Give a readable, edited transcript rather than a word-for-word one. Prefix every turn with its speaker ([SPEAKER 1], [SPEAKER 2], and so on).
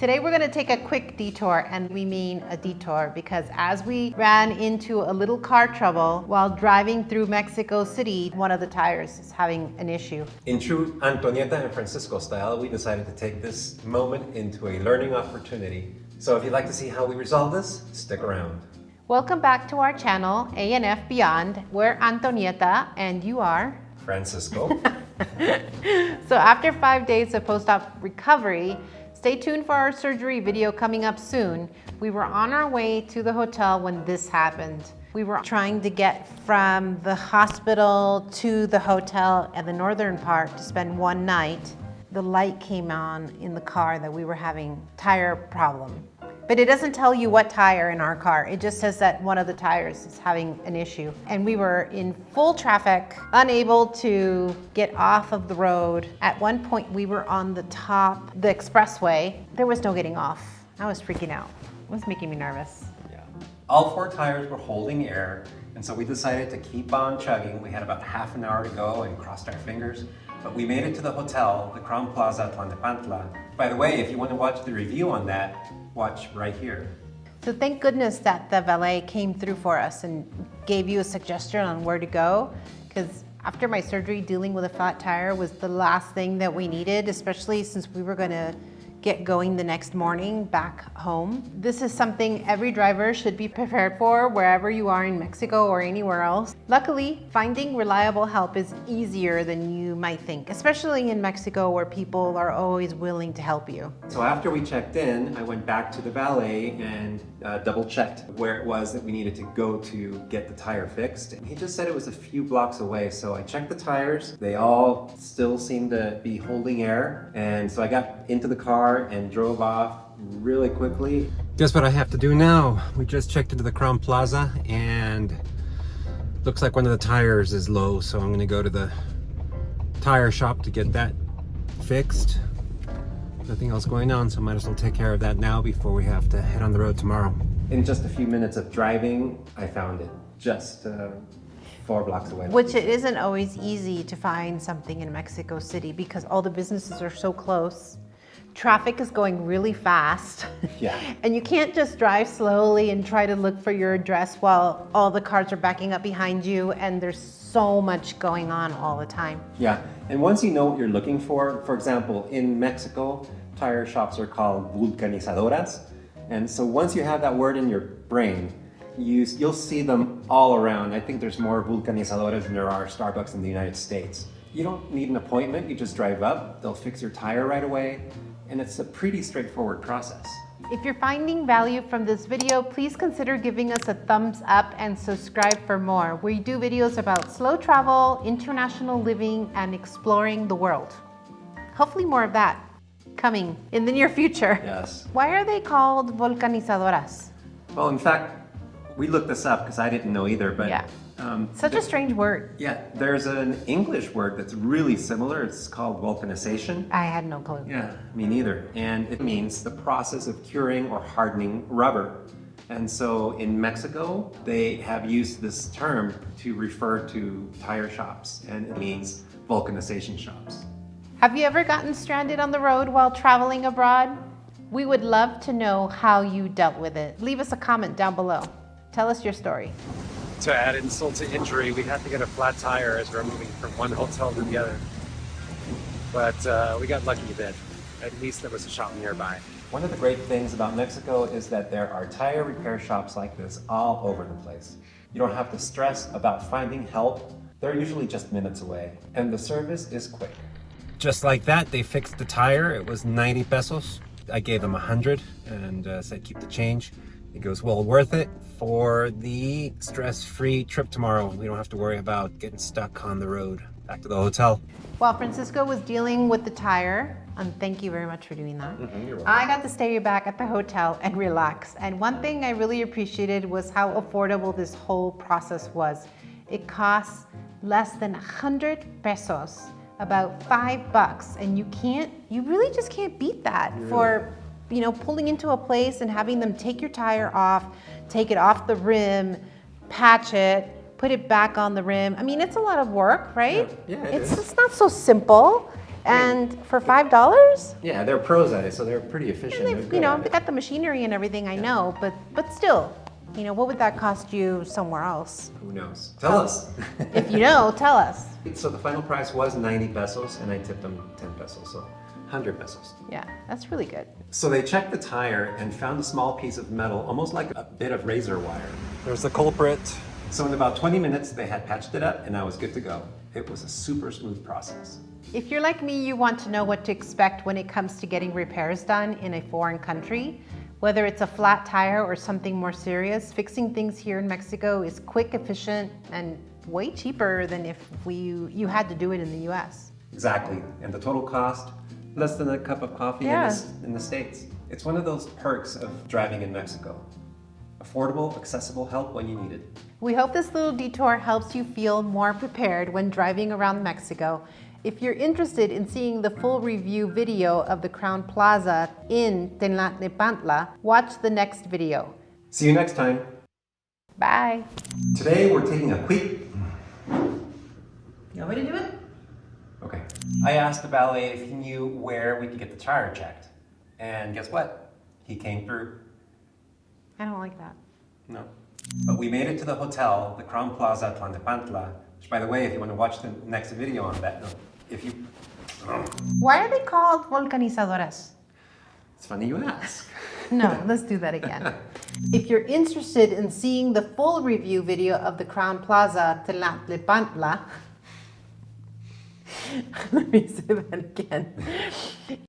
[SPEAKER 1] Today we're going to take a quick detour, and we mean a detour because as we ran into a little car trouble while driving through Mexico City, one of the tires is having an issue.
[SPEAKER 2] In true Antonieta and Francisco style, we decided to take this moment into a learning opportunity. So if you'd like to see how we resolve this, stick around.
[SPEAKER 1] Welcome back to our channel, A&F Beyond. We're Antonieta and you are?
[SPEAKER 2] Francisco.
[SPEAKER 1] So after 5 days of post-op recovery, stay tuned for our surgery video coming up soon. We were on our way to the hotel when this happened. We were trying to get from the hospital to the hotel at the northern part to spend one night. The light came on in the car that we were having tire problem. But it doesn't tell you what tire in our car. It just says that one of the tires is having an issue. And we were in full traffic, unable to get off of the road. At one point, we were on the expressway. There was no getting off. I was freaking out. It was making me nervous.
[SPEAKER 2] Yeah. All 4 tires were holding air, and so we decided to keep on chugging. We had about half an hour to go and crossed our fingers. But we made it to the hotel, the Crown Plaza Tlalnepantla. By the way, if you want to watch the review on that, watch right here.
[SPEAKER 1] So thank goodness that the valet came through for us and gave you a suggestion on where to go, because after my surgery, dealing with a flat tire was the last thing that we needed, especially since we were going to get going the next morning back home. This is something every driver should be prepared for wherever you are in Mexico or anywhere else. Luckily, finding reliable help is easier than you might think, especially in Mexico where people are always willing to help you.
[SPEAKER 2] So after we checked in, I went back to the valet and double checked where it was that we needed to go to get the tire fixed. And he just said it was a few blocks away. So I checked the tires. They all still seemed to be holding air. And so I got into the car and drove off really quickly. Guess what I have to do now? We just checked into the Crown Plaza and looks like one of the tires is low. So I'm gonna go to the tire shop to get that fixed. Nothing else going on, so might as well take care of that now before we have to head on the road tomorrow. In just a few minutes of driving, I found it just 4 blocks away.
[SPEAKER 1] Which it isn't always easy to find something in Mexico City because all the businesses are so close. Traffic is going really fast.
[SPEAKER 2] Yeah.
[SPEAKER 1] And you can't just drive slowly and try to look for your address while all the cars are backing up behind you and there's so much going on all the time.
[SPEAKER 2] Yeah, and once you know what you're looking for example, in Mexico, tire shops are called vulcanizadoras. And so once you have that word in your brain, you'll see them all around. I think there's more vulcanizadoras than there are Starbucks in the United States. You don't need an appointment, you just drive up, they'll fix your tire right away, and it's a pretty straightforward process.
[SPEAKER 1] If you're finding value from this video, please consider giving us a thumbs up and subscribe for more. We do videos about slow travel, international living, and exploring the world. Hopefully more of that coming in the near future.
[SPEAKER 2] Yes.
[SPEAKER 1] Why are they called vulcanizadoras?
[SPEAKER 2] Well, in fact, we looked this up because I didn't know either, but
[SPEAKER 1] Yeah. Such a strange word.
[SPEAKER 2] Yeah, there's an English word that's really similar. It's called vulcanization.
[SPEAKER 1] I had no clue.
[SPEAKER 2] Yeah, me neither. And it means the process of curing or hardening rubber. And so in Mexico, they have used this term to refer to tire shops, and it means vulcanization shops.
[SPEAKER 1] Have you ever gotten stranded on the road while traveling abroad? We would love to know how you dealt with it. Leave us a comment down below. Tell us your story.
[SPEAKER 3] To add insult to injury, we had to get a flat tire as we're moving from one hotel to the other. But we got lucky that at least there was a shop nearby.
[SPEAKER 2] One of the great things about Mexico is that there are tire repair shops like this all over the place. You don't have to stress about finding help. They're usually just minutes away, and the service is quick. Just like that, they fixed the tire. It was 90 pesos. I gave them 100 and said keep the change. It goes well worth it for the stress-free trip tomorrow. We don't have to worry about getting stuck on the road back to the hotel.
[SPEAKER 1] While Francisco was dealing with the tire, and thank you very much for doing that,
[SPEAKER 2] You're welcome.
[SPEAKER 1] I got to stay back at the hotel and relax. And one thing I really appreciated was how affordable this whole process was. It costs less than 100 pesos, about $5, and you really just can't beat that for pulling into a place and having them take your tire off, take it off the rim, patch it, put it back on the rim. I mean, it's a lot of work, right?
[SPEAKER 2] Yeah,
[SPEAKER 1] it's not so simple. And for $5?
[SPEAKER 2] Yeah, they're pros at it, so they're pretty efficient. They're
[SPEAKER 1] They've,
[SPEAKER 2] good at
[SPEAKER 1] they
[SPEAKER 2] it.
[SPEAKER 1] got the machinery and everything, I know, but still, what would that cost you somewhere else?
[SPEAKER 2] Who knows? Tell us.
[SPEAKER 1] If you know, tell us.
[SPEAKER 2] So the final price was 90 pesos, and I tipped them 10 pesos, so 100 pesos.
[SPEAKER 1] Yeah, that's really good.
[SPEAKER 2] So they checked the tire and found a small piece of metal, almost like a bit of razor wire.
[SPEAKER 3] There's the culprit.
[SPEAKER 2] So in about 20 minutes, they had patched it up, and I was good to go. It was a super smooth process.
[SPEAKER 1] If you're like me, you want to know what to expect when it comes to getting repairs done in a foreign country. Whether it's a flat tire or something more serious, fixing things here in Mexico is quick, efficient, and way cheaper than if you had to do it in the US.
[SPEAKER 2] Exactly, and the total cost, less than a cup of coffee in the States. It's one of those perks of driving in Mexico. Affordable, accessible help when you need it.
[SPEAKER 1] We hope this little detour helps you feel more prepared when driving around Mexico. If you're interested in seeing the full review video of the Crown Plaza in Tenochtitlan, watch the next video.
[SPEAKER 2] See you next time.
[SPEAKER 1] Bye.
[SPEAKER 2] Today we're taking a quick...
[SPEAKER 1] You want me to do it?
[SPEAKER 2] Okay. I asked the valet if he knew where we could get the tire checked. And guess what? He came through.
[SPEAKER 1] I don't like that.
[SPEAKER 2] No. But we made it to the hotel, the Crown Plaza Tlalnepantla, which, by the way, if you want to watch the next video on that,
[SPEAKER 1] Why are they called vulcanizadoras?
[SPEAKER 2] It's funny you ask.
[SPEAKER 1] No, let's do that again. If you're interested in seeing the full review video of the Crown Plaza Tlalnepantla, let me say that again.